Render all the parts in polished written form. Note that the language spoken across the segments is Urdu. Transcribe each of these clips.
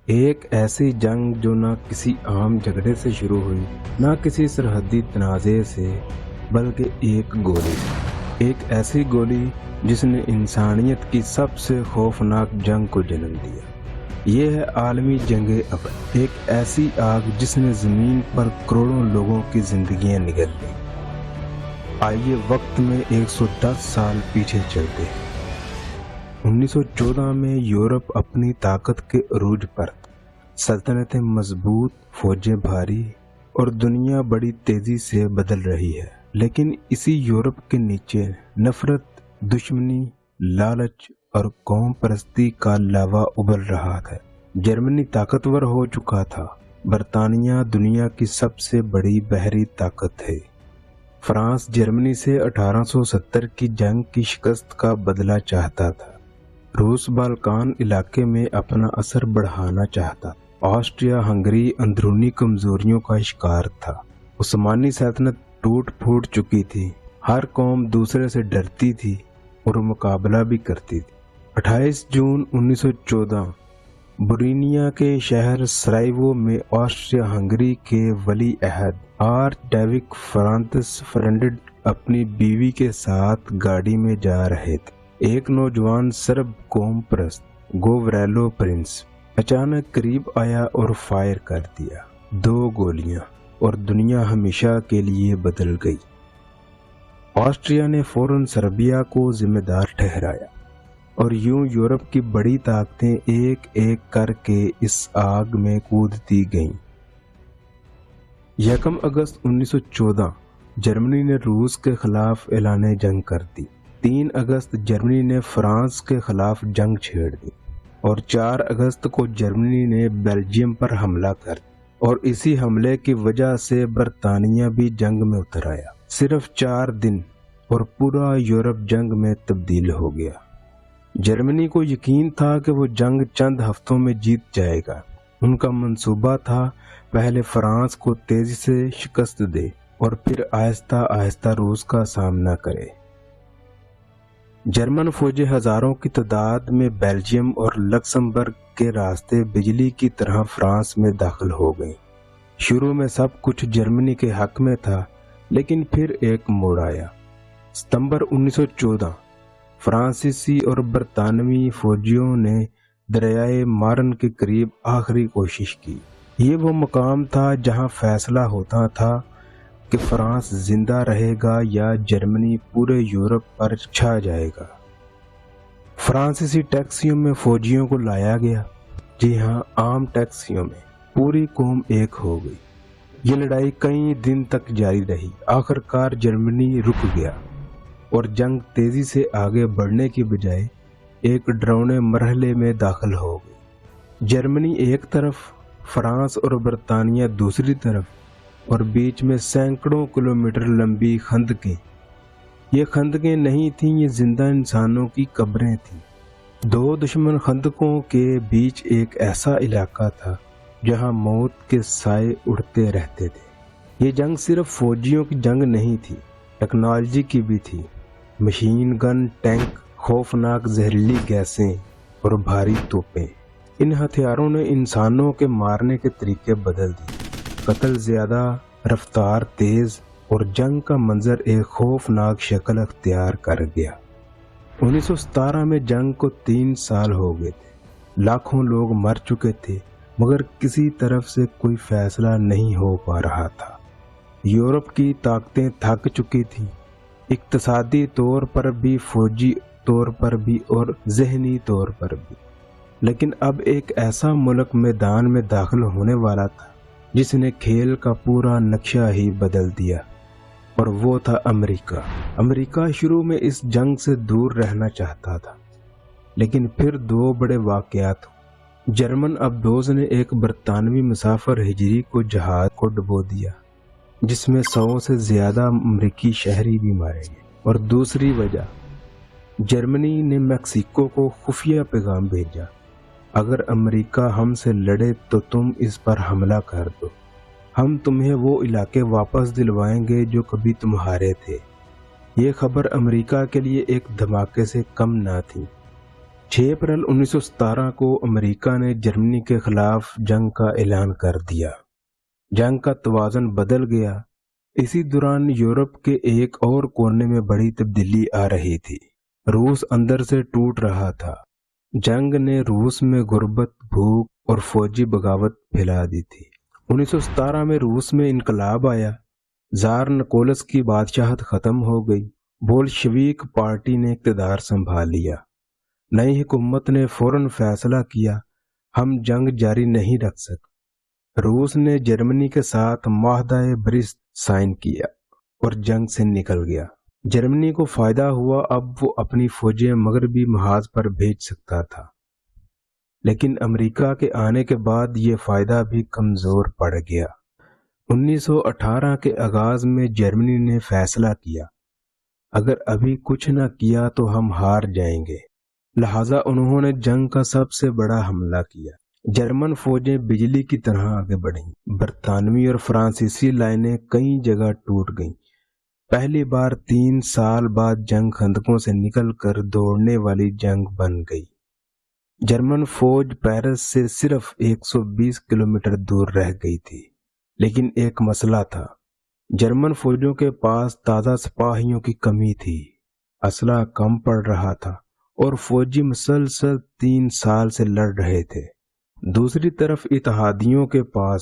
ایک ایسی جنگ جو نہ کسی عام جھگڑے سے شروع ہوئی، نہ کسی سرحدی تنازع سے، بلکہ ایک گولی سے۔ ایک ایسی گولی جس نے انسانیت کی سب سے خوفناک جنگ کو جنم دیا۔ یہ ہے عالمی جنگ اول، ایک ایسی آگ جس نے زمین پر کروڑوں لوگوں کی زندگیاں نگل لیں۔ آئیے وقت میں 110 سال پیچھے چلتے ہیں۔ 1914 میں یورپ اپنی طاقت کے عروج پر، سلطنتیں مضبوط، فوجیں بھاری، اور دنیا بڑی تیزی سے بدل رہی ہے۔ لیکن اسی یورپ کے نیچے نفرت، دشمنی، لالچ اور قوم پرستی کا لاوا ابل رہا ہے۔ جرمنی طاقتور ہو چکا تھا۔ برطانیہ دنیا کی سب سے بڑی بحری طاقت ہے۔ فرانس جرمنی سے 1870 کی جنگ کی شکست کا بدلہ چاہتا تھا۔ روس بالکان علاقے میں اپنا اثر بڑھانا چاہتا تھا۔ آسٹریا ہنگری اندرونی کمزوریوں کا شکار تھا۔ عثمانی سلطنت ٹوٹ پھوٹ چکی تھی۔ ہر قوم دوسرے سے ڈرتی تھی اور مقابلہ بھی کرتی تھی۔ 28 جون 1914 بورینیا کے شہر سرائیوو میں آسٹریا ہنگری کے ولی عہد آرچ ڈیوک فرانسس فرڈینڈ اپنی بیوی کے ساتھ گاڑی میں جا رہے تھے۔ ایک نوجوان سرب قوم پرست گووریلو پرنس اچانک قریب آیا اور فائر کر دیا۔ 2 گولیاں اور دنیا ہمیشہ کے لیے بدل گئی۔ آسٹریا نے فوراً سربیا کو ذمہ دار ٹھہرایا اور یوں یورپ کی بڑی طاقتیں ایک ایک کر کے اس آگ میں کودتی گئیں۔ 1 اگست 1914 جرمنی نے روس کے خلاف اعلان جنگ کر دی۔ 3 اگست جرمنی نے فرانس کے خلاف جنگ چھیڑ دی اور 4 اگست کو جرمنی نے بیلجیم پر حملہ کر دیا، اور اسی حملے کی وجہ سے برطانیہ بھی جنگ میں اتر آیا۔ صرف 4 دن اور پورا یورپ جنگ میں تبدیل ہو گیا۔ جرمنی کو یقین تھا کہ وہ جنگ چند ہفتوں میں جیت جائے گا۔ ان کا منصوبہ تھا پہلے فرانس کو تیزی سے شکست دے اور پھر آہستہ آہستہ روس کا سامنا کرے۔ جرمن فوجیں ہزاروں کی تعداد میں بیلجیم اور لکسمبرگ کے راستے بجلی کی طرح فرانس میں داخل ہو گئیں۔ شروع میں سب کچھ جرمنی کے حق میں تھا، لیکن پھر ایک موڑ آیا۔ ستمبر 1914 فرانسیسی اور برطانوی فوجیوں نے دریائے مارن کے قریب آخری کوشش کی۔ یہ وہ مقام تھا جہاں فیصلہ ہوتا تھا کہ فرانس زندہ رہے گا یا جرمنی پورے یورپ پر چھا جائے گا۔ فرانسیسی ٹیکسیوں میں فوجیوں کو لایا گیا۔ جی ہاں، عام ٹیکسیوں میں۔ پوری قوم ایک ہو گئی۔ یہ لڑائی کئی دن تک جاری رہی۔ آخر کار جرمنی رک گیا اور جنگ تیزی سے آگے بڑھنے کی بجائے ایک ڈراؤنے مرحلے میں داخل ہو گئی۔ جرمنی ایک طرف، فرانس اور برطانیہ دوسری طرف، اور بیچ میں سینکڑوں کلومیٹر لمبی خندقیں۔ یہ خندقیں نہیں تھیں، یہ زندہ انسانوں کی قبریں تھیں۔ 2 دشمن خندقوں کے بیچ ایک ایسا علاقہ تھا جہاں موت کے سائے اڑتے رہتے تھے۔ یہ جنگ صرف فوجیوں کی جنگ نہیں تھی، ٹیکنالوجی کی بھی تھی۔ مشین گن، ٹینک، خوفناک زہریلی گیسیں اور بھاری توپیں۔ ان ہتھیاروں نے انسانوں کے مارنے کے طریقے بدل دیے۔ قتل زیادہ، رفتار تیز، اور جنگ کا منظر ایک خوفناک شکل اختیار کر گیا۔ 1917 میں جنگ کو 3 سال ہو گئے تھے۔ لاکھوں لوگ مر چکے تھے، مگر کسی طرف سے کوئی فیصلہ نہیں ہو پا رہا تھا۔ یورپ کی طاقتیں تھک چکی تھیں، اقتصادی طور پر بھی، فوجی طور پر بھی، اور ذہنی طور پر بھی۔ لیکن اب ایک ایسا ملک میدان میں داخل ہونے والا تھا جس نے کھیل کا پورا نقشہ ہی بدل دیا، اور وہ تھا امریکہ۔ امریکہ شروع میں اس جنگ سے دور رہنا چاہتا تھا، لیکن پھر 2 بڑے واقعات ہوئے۔ جرمن ابدوز نے ایک برطانوی مسافر ہجری کو جہاز کو ڈبو دیا، جس میں 100 سے زیادہ امریکی شہری بھی مارے گئے۔ اور دوسری وجہ، جرمنی نے میکسیکو کو خفیہ پیغام بھیجا، اگر امریکہ ہم سے لڑے تو تم اس پر حملہ کر دو، ہم تمہیں وہ علاقے واپس دلوائیں گے جو کبھی تمہارے تھے۔ یہ خبر امریکہ کے لیے ایک دھماکے سے کم نہ تھی۔ 6 اپریل 1917 کو امریکہ نے جرمنی کے خلاف جنگ کا اعلان کر دیا۔ جنگ کا توازن بدل گیا۔ اسی دوران یورپ کے ایک اور کونے میں بڑی تبدیلی آ رہی تھی۔ روس اندر سے ٹوٹ رہا تھا۔ جنگ نے روس میں غربت، بھوک اور فوجی بغاوت پھیلا دی تھی۔ 1917 میں روس میں انقلاب آیا۔ زار نکولس کی بادشاہت ختم ہو گئی۔ بولشویک پارٹی نے اقتدار سنبھال لیا۔ نئی حکومت نے فوراً فیصلہ کیا، ہم جنگ جاری نہیں رکھ سکتے۔ روس نے جرمنی کے ساتھ معاہدہ برسٹ سائن کیا اور جنگ سے نکل گیا۔ جرمنی کو فائدہ ہوا، اب وہ اپنی فوجیں مغربی محاذ پر بھیج سکتا تھا۔ لیکن امریکہ کے آنے کے بعد یہ فائدہ بھی کمزور پڑ گیا۔ 1918 کے آغاز میں جرمنی نے فیصلہ کیا، اگر ابھی کچھ نہ کیا تو ہم ہار جائیں گے۔ لہٰذا انہوں نے جنگ کا سب سے بڑا حملہ کیا۔ جرمن فوجیں بجلی کی طرح آگے بڑھیں۔ برطانوی اور فرانسیسی لائنیں کئی جگہ ٹوٹ گئیں۔ پہلی بار 3 سال بعد جنگ خندقوں سے نکل کر دوڑنے والی جنگ بن گئی۔ جرمن فوج پیرس سے صرف 120 کلومیٹر دور رہ گئی تھی۔ لیکن ایک مسئلہ تھا، جرمن فوجوں کے پاس تازہ سپاہیوں کی کمی تھی، اسلحہ کم پڑ رہا تھا اور فوجی مسلسل 3 سال سے لڑ رہے تھے۔ دوسری طرف اتحادیوں کے پاس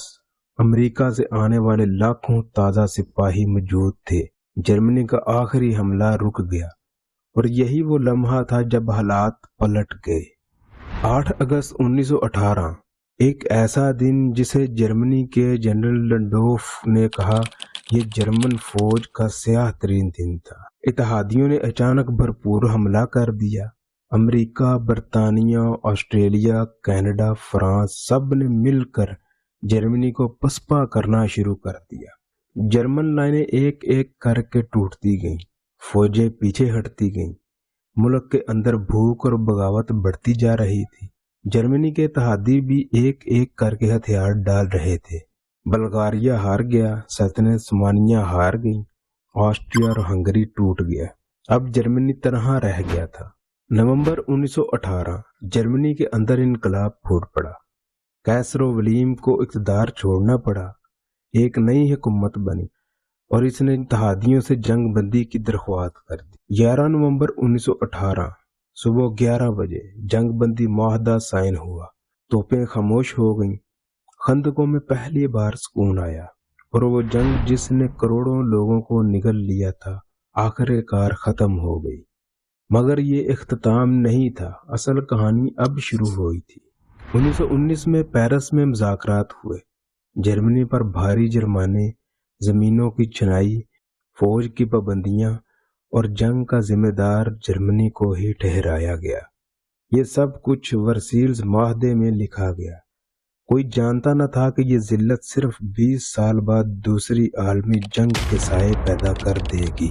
امریکہ سے آنے والے لاکھوں تازہ سپاہی موجود تھے۔ جرمنی کا آخری حملہ رک گیا اور یہی وہ لمحہ تھا جب حالات پلٹ گئے۔ 8 اگست 1918 ایک ایسا دن جسے جرمنی کے جنرل لنڈوف نے کہا، یہ جرمن فوج کا سیاہ ترین دن تھا۔ اتحادیوں نے اچانک بھرپور حملہ کر دیا۔ امریکہ، برطانیہ، آسٹریلیا، کینیڈا، فرانس سب نے مل کر جرمنی کو پسپا کرنا شروع کر دیا۔ جرمن لائنیں ایک ایک کر کے ٹوٹتی گئیں، فوجیں پیچھے ہٹتی گئیں۔ ملک کے اندر بھوک اور بغاوت بڑھتی جا رہی تھی۔ جرمنی کے اتحادی بھی ایک ایک کر کے ہتھیار ڈال رہے تھے۔ بلغاریہ ہار گیا، سلطنت عثمانیہ ہار گئی، آسٹریا اور ہنگری ٹوٹ گیا۔ اب جرمنی تنہا رہ گیا تھا۔ نومبر 1918 جرمنی کے اندر انقلاب پھوٹ پڑا۔ قیصر ولیم کو اقتدار چھوڑنا پڑا۔ ایک نئی حکومت بنی اور اس نے اتحادیوں سے جنگ بندی کی درخواست کر دی۔ 11 نومبر 1918 صبح 11 بجے جنگ بندی معاہدہ سائن ہوا۔ توپیں خاموش ہو گئیں۔ خندقوں میں پہلی بار سکون آیا اور وہ جنگ جس نے کروڑوں لوگوں کو نگل لیا تھا آخر کار ختم ہو گئی۔ مگر یہ اختتام نہیں تھا، اصل کہانی اب شروع ہوئی تھی۔ 1919 میں پیرس میں مذاکرات ہوئے۔ جرمنی پر بھاری جرمانے، زمینوں کی چھنائی، فوج کی پابندیاں اور جنگ کا ذمہ دار جرمنی کو ہی ٹھہرایا گیا۔ یہ سب کچھ ورسیلز معاہدے میں لکھا گیا۔ کوئی جانتا نہ تھا کہ یہ ذلت صرف 20 سال بعد دوسری عالمی جنگ کے سائے پیدا کر دے گی۔